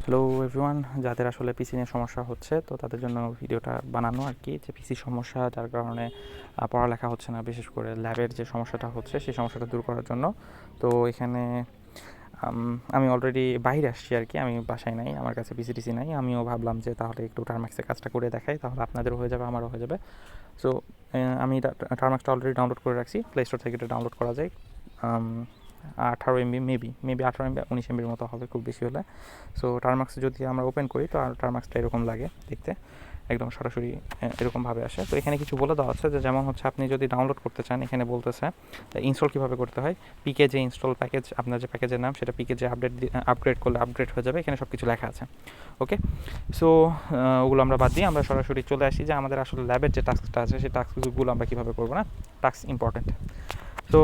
Hello everyone, যাদের আসলে পিসি নিয়ে সমস্যা হচ্ছে তো তাদের জন্য ভিডিওটা বানানো আর কি, যে পিসি সমস্যা যার কারণে পড়ালেখা হচ্ছে না, বিশেষ করে ল্যাবের যে সমস্যাটা হচ্ছে সেই সমস্যাটা দূর করার জন্য। তো এখানে আমি অলরেডি বাইরে আসছি আর কি, আমি বাসায় নাই, আমার কাছে পিসি টিসি নাই। আমিও ভাবলাম যে তাহলে একটু টার্মাক্সের কাজটা করে দেখাই, তাহলে আপনাদেরও হয়ে যাবে আমারও হয়ে যাবে। সো আমি টার্মাক্সটা অলরেডি ডাউনলোড করে রাখছি, প্লে স্টোর থেকে এটা ডাউনলোড করা যায়। 18 MB, মেবি 18 MB 19 MBর মতো হবে খুব বেশি হলে। সো টার্মাক্স যদি আমরা ওপেন করি তো টার্মাক্সটা এরকম লাগে দেখতে, একদম সরাসরি এরকমভাবে আসে। তো এখানে কিছু বলে দেওয়া আছে, যে যেমন হচ্ছে আপনি যদি ডাউনলোড করতে চান, এখানে বলতেছে ইনস্টল কীভাবে করতে হয়। পিকে যে ইনস্টল প্যাকেজ, আপনার যে প্যাকেজের নাম সেটা পিকে যে আপগ্রেড করলে আপগ্রেড হয়ে যাবে, এখানে সব কিছু লেখা আছে। ওকে, সো ওগুলো আমরা বাদ দিয়ে আমরা সরাসরি চলে আসি যে আমাদের আসলে ল্যাবের যে টাস্কটা আছে সেই টাস্কগুলো আমরা কীভাবে করবো। না, টাস্ক ইম্পর্টেন্ট। তো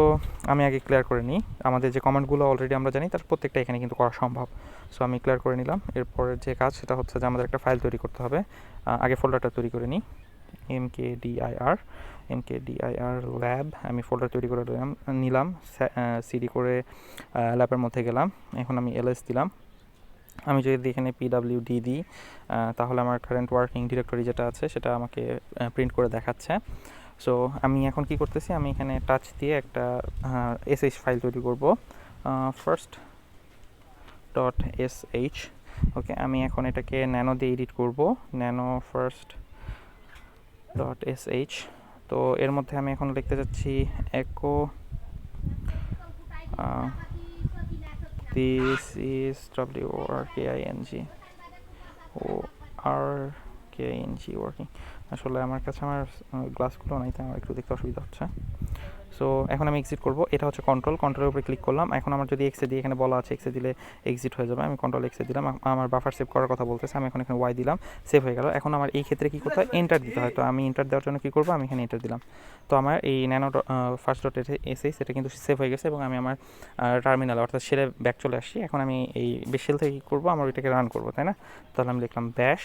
আমি আগে ক্লিয়ার করে নিই, আমাদের যে কমেন্টগুলো অলরেডি আমরা জানি তার প্রত্যেকটা এখানে কিন্তু করা সম্ভব। সো আমি ক্লিয়ার করে নিলাম। এরপরের যে কাজ সেটা হচ্ছে যে আমাদের একটা ফাইল তৈরি করতে হবে। আগে ফোল্ডারটা তৈরি করে নিই, mkdir ল্যাব। আমি ফোল্ডার তৈরি করে নিলাম, সিডি করে ল্যাবের মধ্যে গেলাম। এখন আমি এলএস দিলাম। আমি যদি এখানে pwd দিই তাহলে আমার কারেন্ট ওয়ার্কিং ডিরেক্টরি যেটা আছে সেটা আমাকে প্রিন্ট করে দেখাচ্ছে। সো আমি এখন কি করতেছি, আমি এখানে টাচ দিয়ে একটা sh ফাইল তৈরি করব, ফার্স্ট ডট sh। ওকে, আমি এখন এটাকে ন্যানো দিয়ে এডিট করব, ন্যানো ফার্স্ট ডট sh। তো এর মধ্যে আমি এখন লিখতে যাচ্ছি echo this is working। আসলে আমার কাছে আমার গ্লাসগুলো নাই, তাই আমার একটু দেখতে অসুবিধা হচ্ছে। সো এখন আমি এক্সিট করব, এটা হচ্ছে কন্ট্রোলের উপরে ক্লিক করলাম। এখন আমার যদি এক্সে দিই, এখানে বলা আছে এক্সে দিলে এক্সিট হয়ে যাবে, আমি কন্ট্রোল এক্সে দিলাম। আমার বাফার সেভ করার কথা বলতেছে, আমি এখন এখানে ওয়াই দিলাম, সেভ হয়ে গেল। এখন আমার এই ক্ষেত্রে কী করতে হয়, এন্টার দিতে হয়। তো আমি এন্টার দেওয়ার জন্য কী করবো, আমি এখানে এন্টার দিলাম। তো আমার এই ন্যানো ফার্স্ট ডট এসএইচ সেটা কিন্তু সেভ হয়ে গেছে, এবং আমি আমার টার্মিনালে অর্থাৎ শেলে ব্যাক চলে আসছি। এখন আমি এই শেল থেকে কী করবো, আমার ওইটাকে রান করবো, তাই না? তাহলে আমি লিখলাম ব্যাশ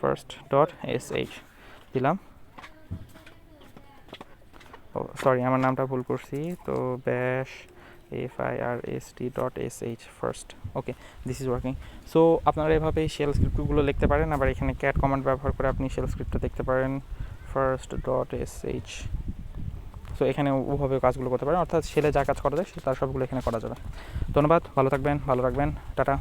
ফার্স্ট ডট এসএইচ দিলাম। ও সরি, আমার নামটা ভুল করছি। তো ব্যাশ first.sh first. Okay, this is working. So আপনারা এভাবে শেল স্ক্রিপ্টগুলো লিখতে পারেন, আবার এখানে ক্যাট কমান্ড ব্যবহার করে আপনি শেল স্ক্রিপ্টটা দেখতে পারেন, first.sh। সো এখানে ওভাবে কাজগুলো করতে পারেন, অর্থাৎ শেলে যা কাজ করা যায় তার সবগুলো এখানে করা যাবে। ধন্যবাদ, ভালো থাকবেন, ভালো রাখবেন, টাটা।